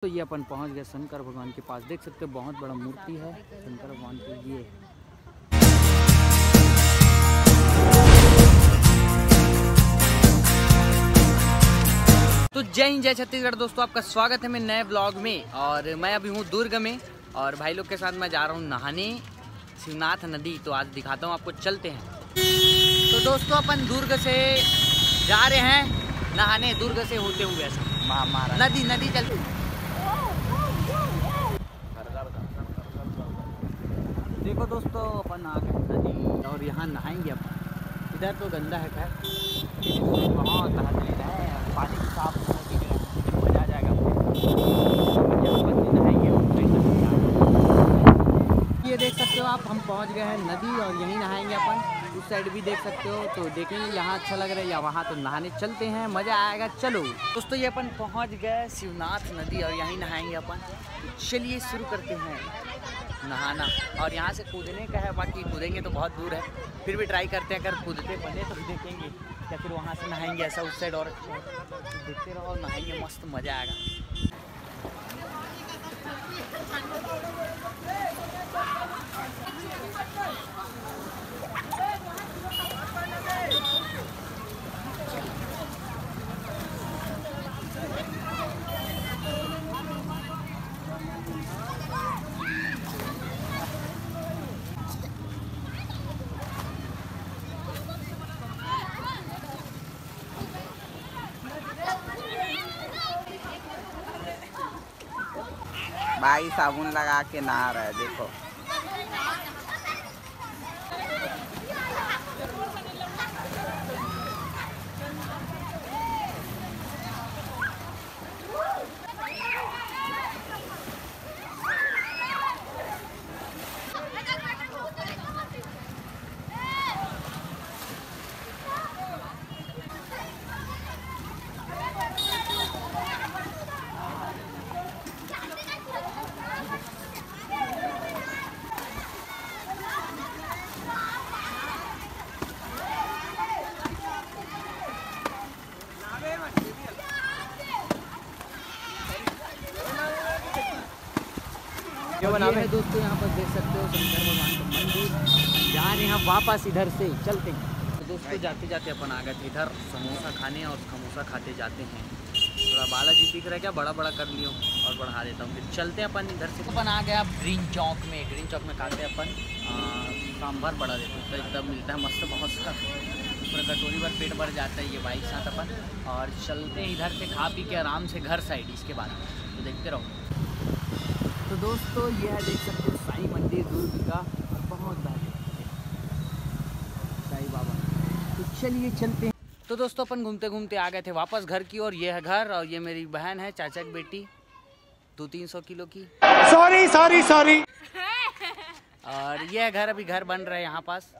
तो ये अपन पहुंच गए शंकर भगवान के पास। देख सकते हो बहुत बड़ा मूर्ति है शंकर भगवान की। ये तो जय हिंद जय छत्तीसगढ़ दोस्तों, आपका स्वागत है मेरे नए ब्लॉग में। और मैं अभी हूँ दुर्ग में और भाई लोग के साथ मैं जा रहा हूँ नहाने शिवनाथ नदी। तो आज दिखाता हूँ आपको, चलते हैं। तो दोस्तों अपन दुर्ग से जा रहे हैं नहाने, दुर्ग से होते हुए ऐसा नदी चलते। देखो दोस्तों अपन आ गए नदी और यहाँ नहाएंगे अपन। इधर तो गंदा है खैर, बहुत हद है, पानी साफ मजा आ जाएगा। नहाएंगे। ये देख सकते हो आप, हम पहुँच गए हैं नदी और यहीं नहाएंगे अपन। उस साइड भी देख सकते हो, तो देखेंगे यहाँ अच्छा लग रहा है या वहाँ। तो नहाने चलते हैं, मज़ा आएगा। चलो दोस्तों, ये अपन पहुँच गए शिवनाथ नदी और यहीं नहाएंगे अपन। चलिए शुरू करते हैं नहाना। और यहाँ से कूदने का है, बाकी कूदेंगे तो बहुत दूर है, फिर भी ट्राई करते हैं। अगर कूदते बने तो देखेंगे, या फिर वहाँ से नहाएंगे ऐसा उस साइड। और देखते रहो और नहाएंगे, मस्त मज़ा आएगा। भाई साबुन लगा के नहा रहा है, देखो। ये है दोस्तों, यहाँ पर देख सकते हो शंकर भगवान का मंदिर। जा रहे हैं वापस, इधर से चलते हैं। तो दोस्तों जाते जाते अपन आ गए थे इधर समोसा खाने, और समोसा खाते जाते हैं। थोड़ा बालाजी दिख रहा है क्या, बड़ा बड़ा कर लियो और बढ़ा देता हूँ। फिर चलते हैं अपन इधर से। अपन आ गया ग्रीन चौक में। ग्रीन चौक में खाते हैं अपन सांभर बड़ा देते हैं, तो एकदम मिलता है मस्त, बहुत सा पूरा कटोरी भर पेट भर जाता है ये बाइक साथ अपन। और चलते हैं इधर से, खा पी के आराम से घर साइड इसके बाद। तो देखते रहो। तो दोस्तों ये है, देख सकते हो साईं मंदिर दुर्ग का, बहुत बेहतरीन साईं बाबा। तो चलिए चलते हैं। तो दोस्तों अपन घूमते घूमते आ गए थे वापस घर की ओर। ये है घर, और ये मेरी बहन है, चाचा की बेटी, 200-300 किलो की। सॉरी। और ये है घर, अभी घर बन रहा है यहाँ पास।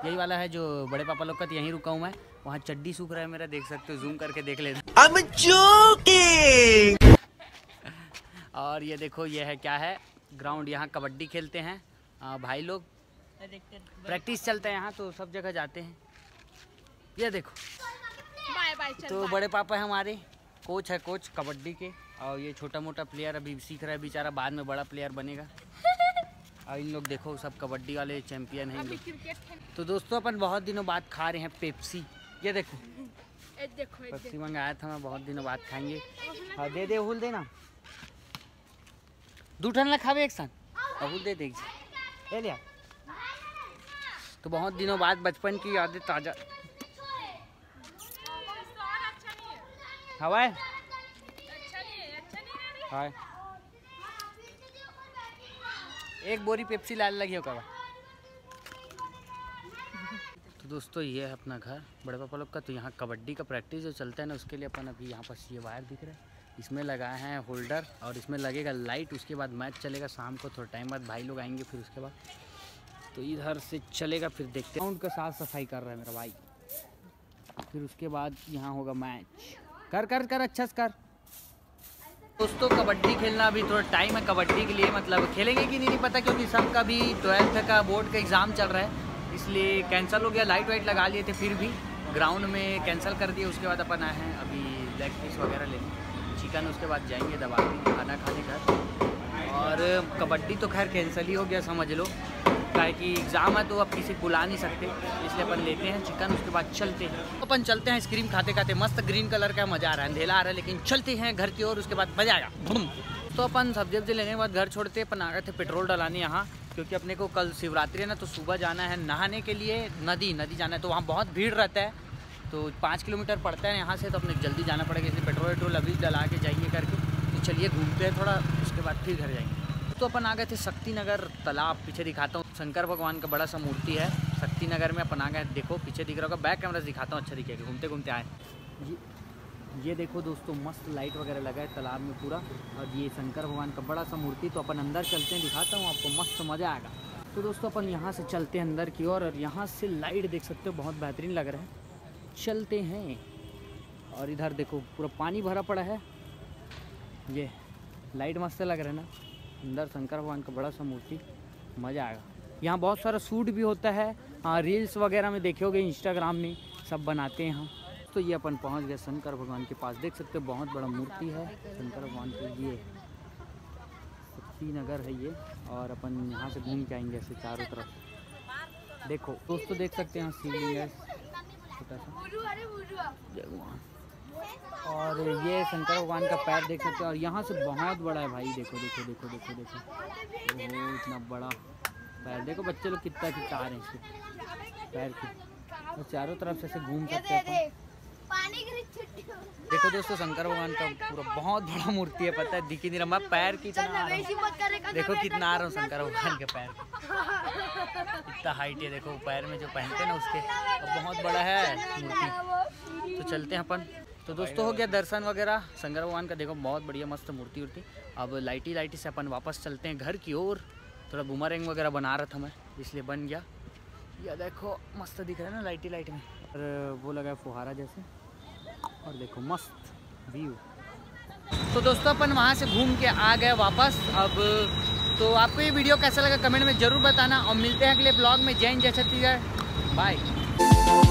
यही वाला है जो बड़े पापा लोग का, तो यहीं रुका हूँ मैं। वहाँ चड्डी सूख रहा है मेरा, देख सकते हो, जूम करके देख लेते। और ये देखो, ये है क्या है, ग्राउंड। यहाँ कबड्डी खेलते हैं भाई लोग, प्रैक्टिस चलता है यहाँ, तो सब जगह जाते हैं। ये देखो, तो बड़े पापा है हमारे, कोच है, कोच कबड्डी के। और ये छोटा मोटा प्लेयर अभी सीख रहा है बेचारा, बाद में बड़ा प्लेयर बनेगा। और इन लोग देखो, सब कबड्डी वाले चैंपियन हैं इन लोग। तो दोस्तों अपन बहुत दिनों बाद खा रहे हैं पेप्सी। ये देखो पेप्सी मंगाया था मैं, बहुत दिनों बाद खाएंगे। हाँ दे दे, हुल देना, दूठन ला खावे एक साथ, अबुल दे देगी, लिया। तो बहुत दिनों बाद बचपन की यादें ताजा। हवा हाय, एक बोरी पेप्सी लाल लगी होगा। तो दोस्तों ये है अपना घर बड़े पापा लोग का। तो यहाँ कबड्डी का प्रैक्टिस जो चलता है ना, उसके लिए अपन अभी यहाँ पर ये वायर दिख रहा है, इसमें लगाए हैं होल्डर, और इसमें लगेगा लाइट। उसके बाद मैच चलेगा शाम को, थोड़ा टाइम बाद भाई लोग आएंगे। फिर उसके बाद तो इधर से चलेगा, फिर देखते हैं। उनका साफ सफाई कर रहा है मेरा भाई। फिर उसके बाद यहाँ होगा मैच। कर कर कर अच्छा से कर। दोस्तों कबड्डी खेलना अभी थोड़ा टाइम है कबड्डी के लिए, मतलब खेलेंगे कि नहीं पता, क्योंकि सबका भी 12th का बोर्ड का एग्ज़ाम चल रहा है, इसलिए कैंसिल हो गया। लाइट वाइट लगा लिए थे, फिर भी ग्राउंड में कैंसिल कर दिए। उसके बाद अपन आए हैं अभी लेग पीस वगैरह लेने। चिकन, उसके बाद जाएंगे दबा के खाना खाने घर। और कबड्डी तो खैर कैंसिल ही हो गया समझ लो, क्या है कि एग्ज़ाम है तो अब किसी बुला नहीं सकते, इसलिए अपन लेते हैं चिकन, उसके बाद चलते हैं। अपन चलते हैं आइसक्रीम खाते खाते, मस्त ग्रीन कलर का मज़ा आ रहा है, अंधेला आ रहा है, लेकिन चलते हैं घर की ओर, उसके बाद मजा आएगा। तो अपन सब्जी लेने के बाद घर छोड़ते अपन आ गए थे पेट्रोल डलाने यहाँ, क्योंकि अपने को कल शिवरात्रि है ना, तो सुबह जाना है नहाने के लिए, नदी जाना है, तो वहाँ बहुत भीड़ रहता है, तो 5 किलोमीटर पड़ता है यहाँ से, तो अपने जल्दी जाना पड़ेगा, इसलिए पेट्रोल अभी डला के जाइए करके। तो चलिए घूमते हैं थोड़ा, उसके बाद फिर घर जाएंगे। तो अपन आ गए थे शक्ति नगर तालाब, पीछे दिखाता हूँ, शंकर भगवान का बड़ा सा मूर्ति है शक्ति नगर में। अपन आ गए, देखो पीछे दिख रहा होगा, बैक कैमरा दिखाता हूँ अच्छा दिखेगा, घूमते घूमते आए। ये देखो दोस्तों, मस्त लाइट वगैरह लगा है तालाब में पूरा, और ये शंकर भगवान का बड़ा सा मूर्ति। तो अपन अंदर चलते हैं, दिखाता हूँ आपको, मस्त मज़ा आएगा। तो दोस्तों अपन यहाँ से चलते हैं अंदर की ओर, और यहाँ से लाइट देख सकते हो, बहुत बेहतरीन लग रहा है। चलते हैं, और इधर देखो पूरा पानी भरा पड़ा है, ये लाइट मस्त लग रहा है ना। अंदर शंकर भगवान का बड़ा सा मूर्ति, मज़ा आएगा। यहाँ बहुत सारा शूट भी होता है, रील्स वगैरह में देखे होगे, इंस्टाग्राम में सब बनाते हैं हम। तो ये अपन पहुँच गए शंकर भगवान के पास, देख सकते हो बहुत बड़ा मूर्ति है शंकर भगवान का, ये शक्ति नगर है ये। और अपन यहाँ से घूम के आएंगे ऐसे चारों तरफ। देखो दोस्तों, देख सकते हैं यहाँ शिवलिंग है छोटा सा, जय भगवान। और ये शंकर भगवान का पैर देख सकते हो, और यहाँ से बहुत बड़ा है भाई, देखो देखो देखो देखो देखो, ओहो इतना बड़ा पैर, देखो बच्चे लोग कितना आ रहे हैं इसके पैर की, और चारों तरफ से ऐसे घूम सकते हैं। देखो दोस्तों, शंकर भगवान का पूरा बहुत बड़ा मूर्ति है, पता है दिख ही नहीं रहा, मैं पैर की देखो कितना आ रहा हूँ शंकर भगवान के पैर, इतना हाइट है, देखो पैर में जो पहनते हैं ना उसके, बहुत बड़ा है मूर्ति। तो चलते हैं अपन। तो दोस्तों हो गया दर्शन वगैरह शंकर भगवान का, देखो बहुत बढ़िया मस्त मूर्ति उर्ति। अब लाइटी से अपन वापस चलते हैं घर की ओर। थोड़ा बूमरैंग वगैरह बना रहा था मैं, इसलिए बन गया। यह देखो मस्त दिख रहा है ना लाइट में, और वो लगा है फुहारा जैसे, और देखो मस्त व्यू। तो दोस्तों अपन वहाँ से घूम के आ गए वापस। अब तो आपको ये वीडियो कैसा लगा कमेंट में ज़रूर बताना, और मिलते हैं अगले ब्लॉग में। जय हिंद, जय छत्तीसगढ़, बाय।